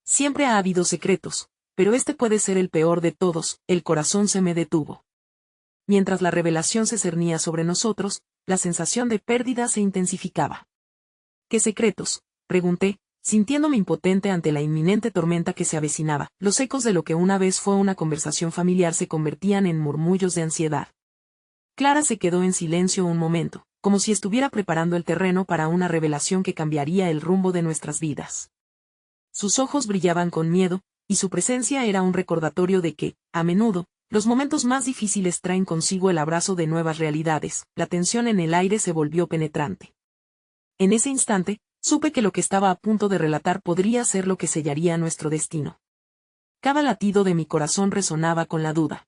Speaker 1: Siempre ha habido secretos, pero este puede ser el peor de todos. El corazón se me detuvo. Mientras la revelación se cernía sobre nosotros, la sensación de pérdida se intensificaba. ¿Qué secretos?, pregunté, sintiéndome impotente ante la inminente tormenta que se avecinaba. Los ecos de lo que una vez fue una conversación familiar se convertían en murmullos de ansiedad. Clara se quedó en silencio un momento, como si estuviera preparando el terreno para una revelación que cambiaría el rumbo de nuestras vidas. Sus ojos brillaban con miedo, y su presencia era un recordatorio de que, a menudo, los momentos más difíciles traen consigo el abrazo de nuevas realidades. La tensión en el aire se volvió penetrante. En ese instante, supe que lo que estaba a punto de relatar podría ser lo que sellaría nuestro destino. Cada latido de mi corazón resonaba con la duda.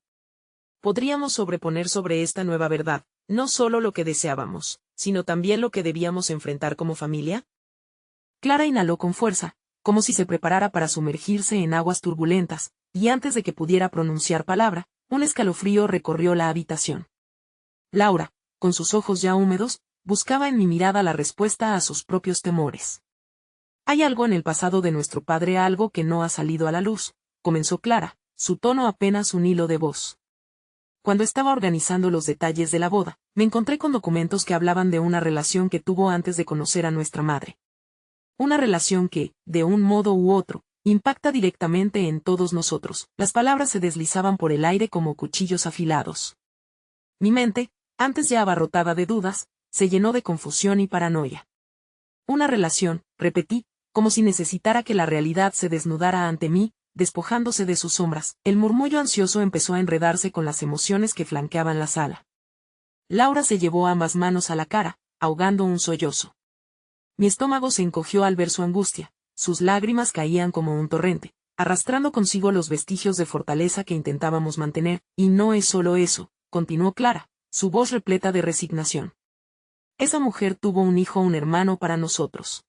Speaker 1: ¿Podríamos sobreponer sobre esta nueva verdad, no solo lo que deseábamos, sino también lo que debíamos enfrentar como familia? Clara inhaló con fuerza, como si se preparara para sumergirse en aguas turbulentas, y antes de que pudiera pronunciar palabra, Un escalofrío recorrió la habitación. Laura, con sus ojos ya húmedos, buscaba en mi mirada la respuesta a sus propios temores. Hay algo en el pasado de nuestro padre, algo que no ha salido a la luz, comenzó Clara, su tono apenas un hilo de voz. Cuando estaba organizando los detalles de la boda, me encontré con documentos que hablaban de una relación que tuvo antes de conocer a nuestra madre. Una relación que, de un modo u otro, impacta directamente en todos nosotros. Las palabras se deslizaban por el aire como cuchillos afilados. Mi mente, antes ya abarrotada de dudas, se llenó de confusión y paranoia. Una relación, repetí, como si necesitara que la realidad se desnudara ante mí, despojándose de sus sombras. El murmullo ansioso empezó a enredarse con las emociones que flanqueaban la sala. Laura se llevó ambas manos a la cara, ahogando un sollozo. Mi estómago se encogió al ver su angustia, sus lágrimas caían como un torrente, arrastrando consigo los vestigios de fortaleza que intentábamos mantener, y no es solo eso, continuó Clara, su voz repleta de resignación. Esa mujer tuvo un hijo, un hermano para nosotros.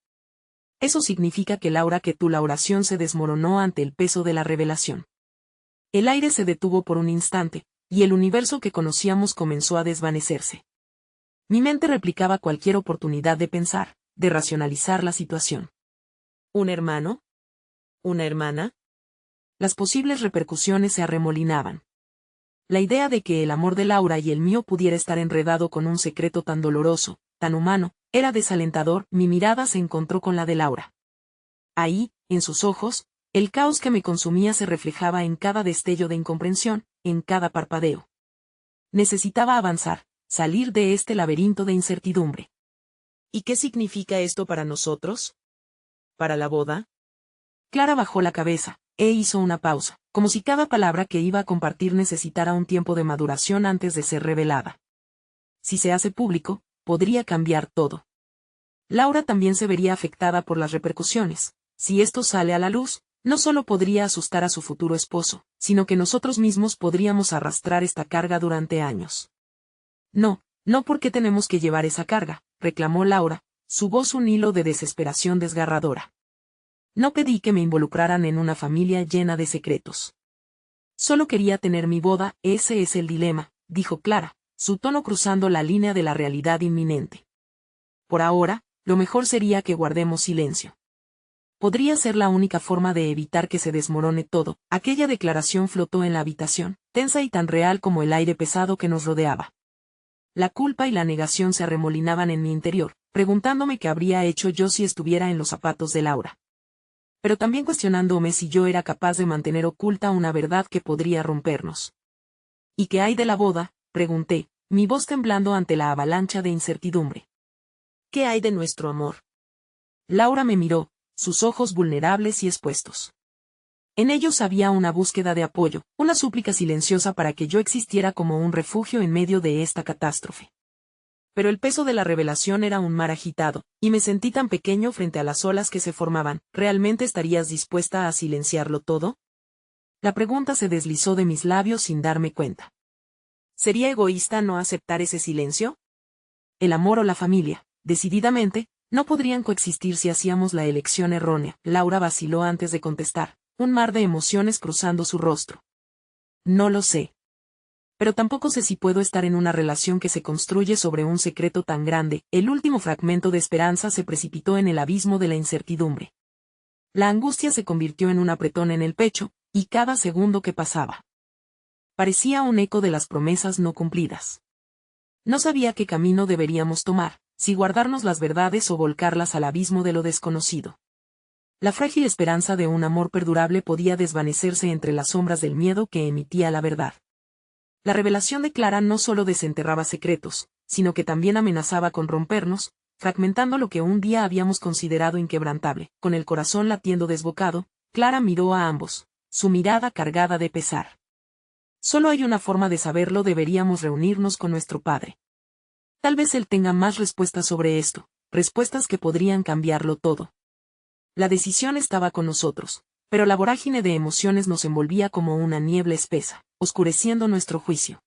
Speaker 1: Eso significa que la oración se desmoronó ante el peso de la revelación. El aire se detuvo por un instante, y el universo que conocíamos comenzó a desvanecerse. Mi mente replicaba cualquier oportunidad de pensar, de racionalizar la situación. ¿Un hermano? ¿Una hermana? Las posibles repercusiones se arremolinaban. La idea de que el amor de Laura y el mío pudiera estar enredado con un secreto tan doloroso, tan humano, era desalentador. Mi mirada se encontró con la de Laura. Ahí, en sus ojos, el caos que me consumía se reflejaba en cada destello de incomprensión, en cada parpadeo. Necesitaba avanzar, salir de este laberinto de incertidumbre. ¿Y qué significa esto para nosotros? ¿Para la boda? Clara bajó la cabeza, e hizo una pausa, como si cada palabra que iba a compartir necesitara un tiempo de maduración antes de ser revelada. Si se hace público, podría cambiar todo. Laura también se vería afectada por las repercusiones. Si esto sale a la luz, no solo podría asustar a su futuro esposo, sino que nosotros mismos podríamos arrastrar esta carga durante años. No, no porque tenemos que llevar esa carga, reclamó Laura, su voz un hilo de desesperación desgarradora. No pedí que me involucraran en una familia llena de secretos. Solo quería tener mi boda, ese es el dilema, dijo Clara, su tono cruzando la línea de la realidad inminente. Por ahora, lo mejor sería que guardemos silencio. Podría ser la única forma de evitar que se desmorone todo. Aquella declaración flotó en la habitación, tensa y tan real como el aire pesado que nos rodeaba. La culpa y la negación se arremolinaban en mi interior, preguntándome qué habría hecho yo si estuviera en los zapatos de Laura. Pero también cuestionándome si yo era capaz de mantener oculta una verdad que podría rompernos. ¿Y qué hay de la boda?, pregunté, mi voz temblando ante la avalancha de incertidumbre. ¿Qué hay de nuestro amor? Laura me miró, sus ojos vulnerables y expuestos. En ellos había una búsqueda de apoyo, una súplica silenciosa para que yo existiera como un refugio en medio de esta catástrofe. Pero el peso de la revelación era un mar agitado, y me sentí tan pequeño frente a las olas que se formaban. ¿Realmente estarías dispuesta a silenciarlo todo? La pregunta se deslizó de mis labios sin darme cuenta. ¿Sería egoísta no aceptar ese silencio? El amor o la familia, decididamente, no podrían coexistir si hacíamos la elección errónea. Laura vaciló antes de contestar, un mar de emociones cruzando su rostro. No lo sé. Pero tampoco sé si puedo estar en una relación que se construye sobre un secreto tan grande. El último fragmento de esperanza se precipitó en el abismo de la incertidumbre. La angustia se convirtió en un apretón en el pecho, y cada segundo que pasaba parecía un eco de las promesas no cumplidas. No sabía qué camino deberíamos tomar, si guardarnos las verdades o volcarlas al abismo de lo desconocido. La frágil esperanza de un amor perdurable podía desvanecerse entre las sombras del miedo que emitía la verdad. La revelación de Clara no solo desenterraba secretos, sino que también amenazaba con rompernos, fragmentando lo que un día habíamos considerado inquebrantable. Con el corazón latiendo desbocado, Clara miró a ambos, su mirada cargada de pesar. Solo hay una forma de saberlo: deberíamos reunirnos con nuestro padre. Tal vez él tenga más respuestas sobre esto, respuestas que podrían cambiarlo todo. La decisión estaba con nosotros, pero la vorágine de emociones nos envolvía como una niebla espesa, oscureciendo nuestro juicio.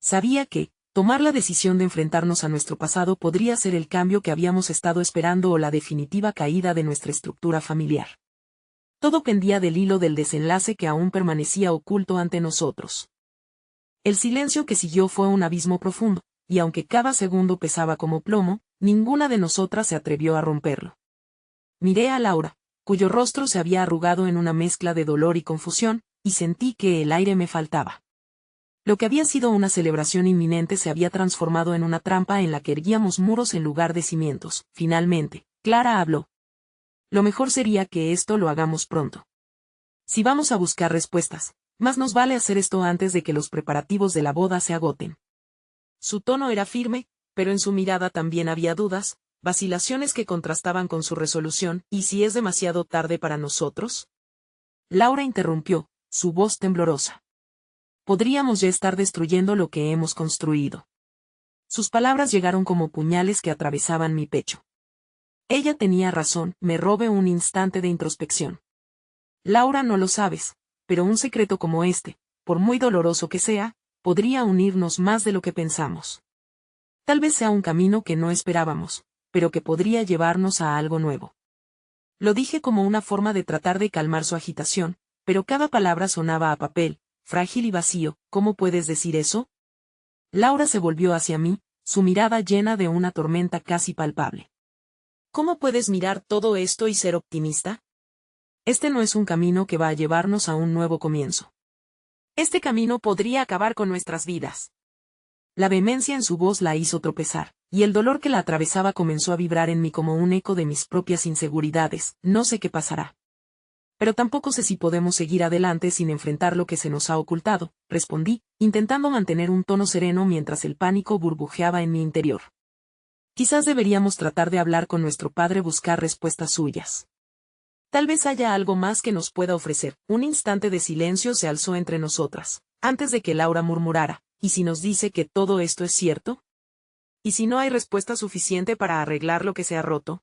Speaker 1: Sabía que, tomar la decisión de enfrentarnos a nuestro pasado podría ser el cambio que habíamos estado esperando o la definitiva caída de nuestra estructura familiar. Todo pendía del hilo del desenlace que aún permanecía oculto ante nosotros. El silencio que siguió fue un abismo profundo, y aunque cada segundo pesaba como plomo, ninguna de nosotras se atrevió a romperlo. Miré a Laura, cuyo rostro se había arrugado en una mezcla de dolor y confusión, y sentí que el aire me faltaba. Lo que había sido una celebración inminente se había transformado en una trampa en la que erguíamos muros en lugar de cimientos. Finalmente, Clara habló. Lo mejor sería que esto lo hagamos pronto. Si vamos a buscar respuestas, más nos vale hacer esto antes de que los preparativos de la boda se agoten. Su tono era firme, pero en su mirada también había dudas, vacilaciones que contrastaban con su resolución. ¿Y si es demasiado tarde para nosotros? Laura interrumpió, su voz temblorosa. Podríamos ya estar destruyendo lo que hemos construido. Sus palabras llegaron como puñales que atravesaban mi pecho. Ella tenía razón, me robé un instante de introspección. Laura, no lo sabes, pero un secreto como este, por muy doloroso que sea, podría unirnos más de lo que pensamos. Tal vez sea un camino que no esperábamos, pero que podría llevarnos a algo nuevo. Lo dije como una forma de tratar de calmar su agitación, pero cada palabra sonaba a papel, frágil y vacío. ¿Cómo puedes decir eso? Laura se volvió hacia mí, su mirada llena de una tormenta casi palpable. ¿Cómo puedes mirar todo esto y ser optimista? Este no es un camino que va a llevarnos a un nuevo comienzo. Este camino podría acabar con nuestras vidas. La vehemencia en su voz la hizo tropezar, y el dolor que la atravesaba comenzó a vibrar en mí como un eco de mis propias inseguridades. No sé qué pasará. Pero tampoco sé si podemos seguir adelante sin enfrentar lo que se nos ha ocultado, respondí, intentando mantener un tono sereno mientras el pánico burbujeaba en mi interior. Quizás deberíamos tratar de hablar con nuestro padre, buscar respuestas suyas. Tal vez haya algo más que nos pueda ofrecer. Un instante de silencio se alzó entre nosotras, antes de que Laura murmurara, ¿y si nos dice que todo esto es cierto? ¿Y si no hay respuesta suficiente para arreglar lo que se ha roto?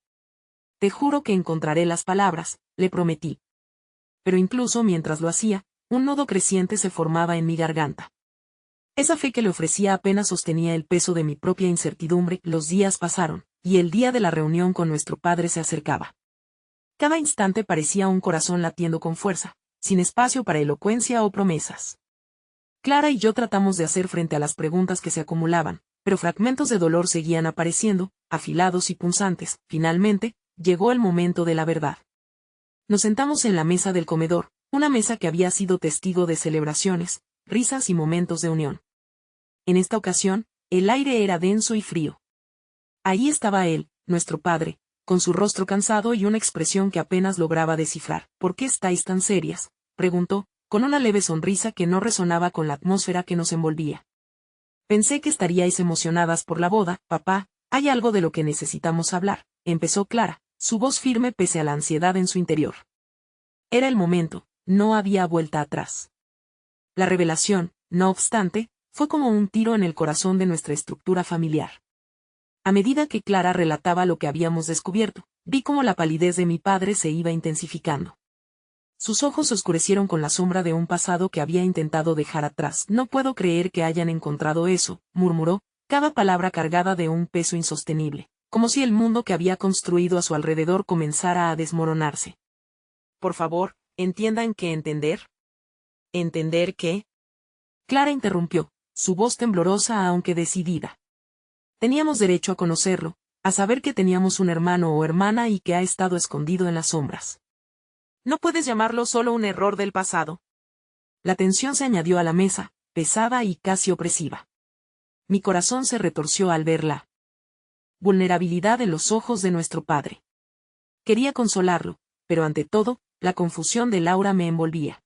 Speaker 1: Te juro que encontraré las palabras, le prometí. Pero incluso mientras lo hacía, un nudo creciente se formaba en mi garganta. Esa fe que le ofrecía apenas sostenía el peso de mi propia incertidumbre. Los días pasaron, y el día de la reunión con nuestro padre se acercaba. Cada instante parecía un corazón latiendo con fuerza, sin espacio para elocuencia o promesas. Clara y yo tratamos de hacer frente a las preguntas que se acumulaban, pero fragmentos de dolor seguían apareciendo, afilados y punzantes. Finalmente, llegó el momento de la verdad. Nos sentamos en la mesa del comedor, una mesa que había sido testigo de celebraciones, risas y momentos de unión. En esta ocasión, el aire era denso y frío. Ahí estaba él, nuestro padre, con su rostro cansado y una expresión que apenas lograba descifrar. ¿Por qué estáis tan serias?, preguntó, con una leve sonrisa que no resonaba con la atmósfera que nos envolvía. Pensé que estaríais emocionadas por la boda, papá. Hay algo de lo que necesitamos hablar, empezó Clara, su voz firme pese a la ansiedad en su interior. Era el momento, no había vuelta atrás. La revelación, no obstante, fue como un tiro en el corazón de nuestra estructura familiar. A medida que Clara relataba lo que habíamos descubierto, vi cómo la palidez de mi padre se iba intensificando. Sus ojos se oscurecieron con la sombra de un pasado que había intentado dejar atrás. No puedo creer que hayan encontrado eso, murmuró, cada palabra cargada de un peso insostenible, como si el mundo que había construido a su alrededor comenzara a desmoronarse. Por favor, entiendan que entender. ¿Entender qué? Clara interrumpió, su voz temblorosa aunque decidida. Teníamos derecho a conocerlo, a saber que teníamos un hermano o hermana y que ha estado escondido en las sombras. No puedes llamarlo solo un error del pasado. La tensión se añadió a la mesa, pesada y casi opresiva. Mi corazón se retorció al ver la vulnerabilidad en los ojos de nuestro padre. Quería consolarlo, pero ante todo, la confusión de Laura me envolvía.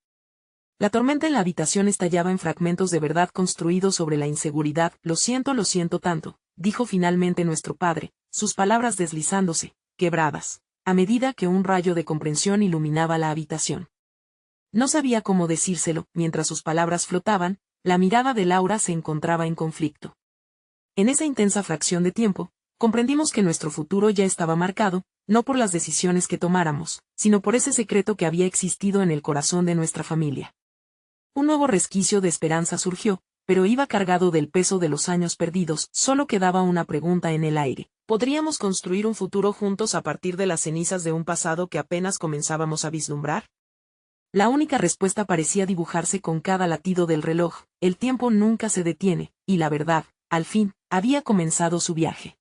Speaker 1: La tormenta en la habitación estallaba en fragmentos de verdad construidos sobre la inseguridad. Lo siento tanto, dijo finalmente nuestro padre, sus palabras deslizándose, quebradas, a medida que un rayo de comprensión iluminaba la habitación. No sabía cómo decírselo. Mientras sus palabras flotaban, la mirada de Laura se encontraba en conflicto. En esa intensa fracción de tiempo, comprendimos que nuestro futuro ya estaba marcado, no por las decisiones que tomáramos, sino por ese secreto que había existido en el corazón de nuestra familia. Un nuevo resquicio de esperanza surgió, pero iba cargado del peso de los años perdidos. Solo quedaba una pregunta en el aire. ¿Podríamos construir un futuro juntos a partir de las cenizas de un pasado que apenas comenzábamos a vislumbrar? La única respuesta parecía dibujarse con cada latido del reloj: el tiempo nunca se detiene, y la verdad, al fin, había comenzado su viaje.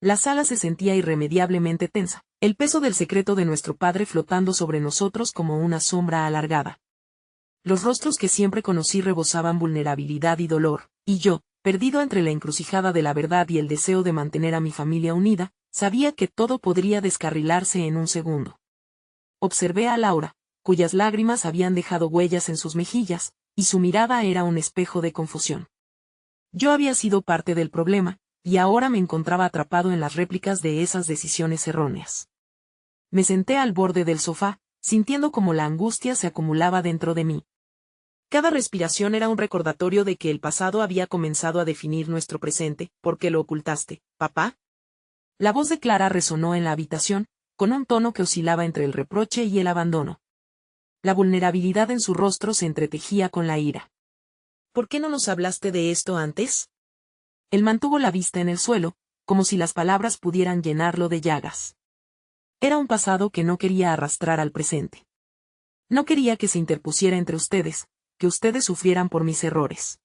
Speaker 1: La sala se sentía irremediablemente tensa, el peso del secreto de nuestro padre flotando sobre nosotros como una sombra alargada. Los rostros que siempre conocí rebosaban vulnerabilidad y dolor, y yo, perdido entre la encrucijada de la verdad y el deseo de mantener a mi familia unida, sabía que todo podría descarrilarse en un segundo. Observé a Laura, cuyas lágrimas habían dejado huellas en sus mejillas, y su mirada era un espejo de confusión. Yo había sido parte del problema, y ahora me encontraba atrapado en las réplicas de esas decisiones erróneas. Me senté al borde del sofá, sintiendo como la angustia se acumulaba dentro de mí. Cada respiración era un recordatorio de que el pasado había comenzado a definir nuestro presente. ¿Por qué lo ocultaste, papá? La voz de Clara resonó en la habitación, con un tono que oscilaba entre el reproche y el abandono. La vulnerabilidad en su rostro se entretejía con la ira. ¿Por qué no nos hablaste de esto antes? Él mantuvo la vista en el suelo, como si las palabras pudieran llenarlo de llagas. Era un pasado que no quería arrastrar al presente. No quería que se interpusiera entre ustedes, que ustedes sufrieran por mis errores.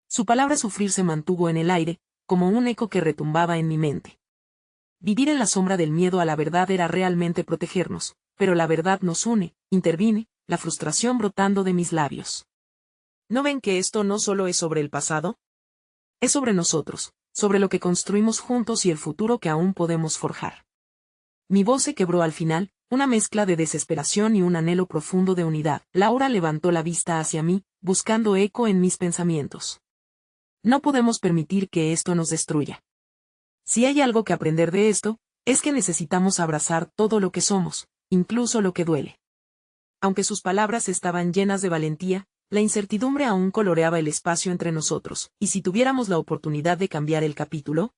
Speaker 1: Su palabra sufrir se mantuvo en el aire, como un eco que retumbaba en mi mente. Vivir en la sombra del miedo a la verdad era realmente protegernos, pero la verdad nos une, intervine, la frustración brotando de mis labios. ¿No ven que esto no solo es sobre el pasado? Es sobre nosotros, sobre lo que construimos juntos y el futuro que aún podemos forjar. Mi voz se quebró al final, una mezcla de desesperación y un anhelo profundo de unidad. Laura levantó la vista hacia mí, buscando eco en mis pensamientos. No podemos permitir que esto nos destruya. Si hay algo que aprender de esto, es que necesitamos abrazar todo lo que somos, incluso lo que duele. Aunque sus palabras estaban llenas de valentía, la incertidumbre aún coloreaba el espacio entre nosotros. ¿Y si tuviéramos la oportunidad de cambiar el capítulo?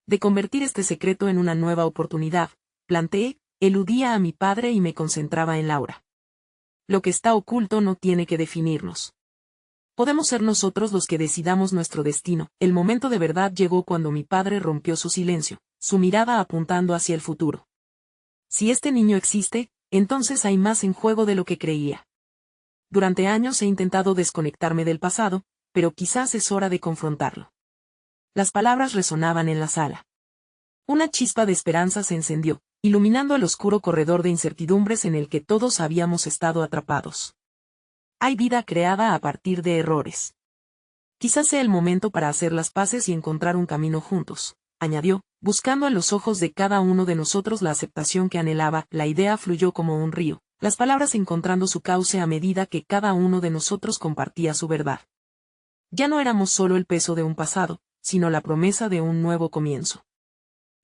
Speaker 1: De convertir este secreto en una nueva oportunidad, planteé, eludía a mi padre y me concentraba en Laura. Lo que está oculto no tiene que definirnos. Podemos ser nosotros los que decidamos nuestro destino. El momento de verdad llegó cuando mi padre rompió su silencio, su mirada apuntando hacia el futuro. Si este niño existe, entonces hay más en juego de lo que creía. Durante años he intentado desconectarme del pasado, pero quizás es hora de confrontarlo. Las palabras resonaban en la sala. Una chispa de esperanza se encendió, iluminando el oscuro corredor de incertidumbres en el que todos habíamos estado atrapados. Hay vida creada a partir de errores. Quizás sea el momento para hacer las paces y encontrar un camino juntos, añadió, buscando en los ojos de cada uno de nosotros la aceptación que anhelaba. La idea fluyó como un río, las palabras encontrando su cauce a medida que cada uno de nosotros compartía su verdad. Ya no éramos solo el peso de un pasado, sino la promesa de un nuevo comienzo.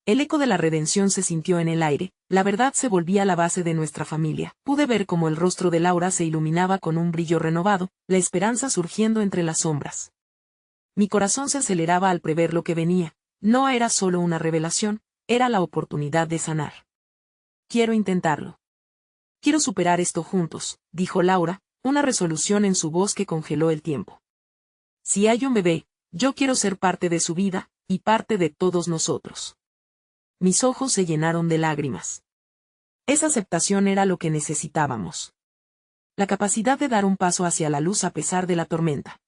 Speaker 1: El eco de la redención se sintió en el aire, la verdad se volvía la base de nuestra familia. Pude ver cómo el rostro de Laura se iluminaba con un brillo renovado, la esperanza surgiendo entre las sombras. Mi corazón se aceleraba al prever lo que venía. No era solo una revelación, era la oportunidad de sanar. Quiero intentarlo. Quiero superar esto juntos, dijo Laura, una resolución en su voz que congeló el tiempo. Si hay un bebé, yo quiero ser parte de su vida, y parte de todos nosotros. Mis ojos se llenaron de lágrimas. Esa aceptación era lo que necesitábamos. La capacidad de dar un paso hacia la luz a pesar de la tormenta.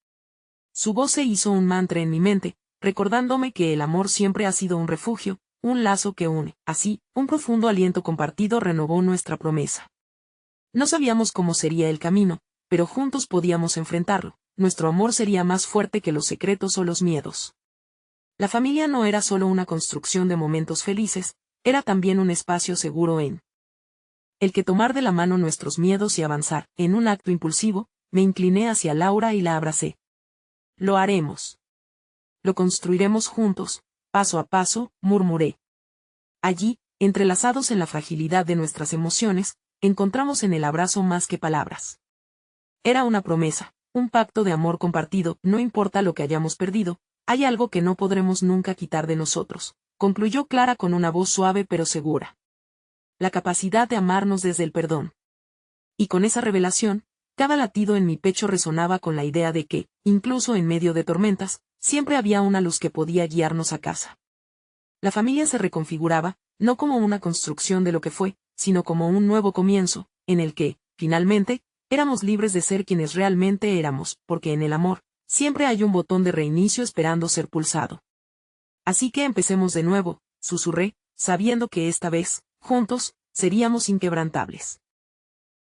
Speaker 1: Su voz se hizo un mantra en mi mente, recordándome que el amor siempre ha sido un refugio, un lazo que une. Así, un profundo aliento compartido renovó nuestra promesa. No sabíamos cómo sería el camino, pero juntos podíamos enfrentarlo. Nuestro amor sería más fuerte que los secretos o los miedos. La familia no era solo una construcción de momentos felices, era también un espacio seguro en el que tomar de la mano nuestros miedos y avanzar. En un acto impulsivo, me incliné hacia Laura y la abracé. Lo haremos. Lo construiremos juntos, paso a paso, murmuré. Allí, entrelazados en la fragilidad de nuestras emociones, encontramos en el abrazo más que palabras. Era una promesa, un pacto de amor compartido. No importa lo que hayamos perdido, hay algo que no podremos nunca quitar de nosotros, concluyó Clara con una voz suave pero segura. La capacidad de amarnos desde el perdón. Y con esa revelación, cada latido en mi pecho resonaba con la idea de que, incluso en medio de tormentas, siempre había una luz que podía guiarnos a casa. La familia se reconfiguraba, no como una construcción de lo que fue, sino como un nuevo comienzo, en el que, Finalmente, éramos libres de ser quienes realmente éramos, porque en el amor, siempre hay un botón de reinicio esperando ser pulsado. Así que empecemos de nuevo, susurré, sabiendo que esta vez, juntos, seríamos inquebrantables.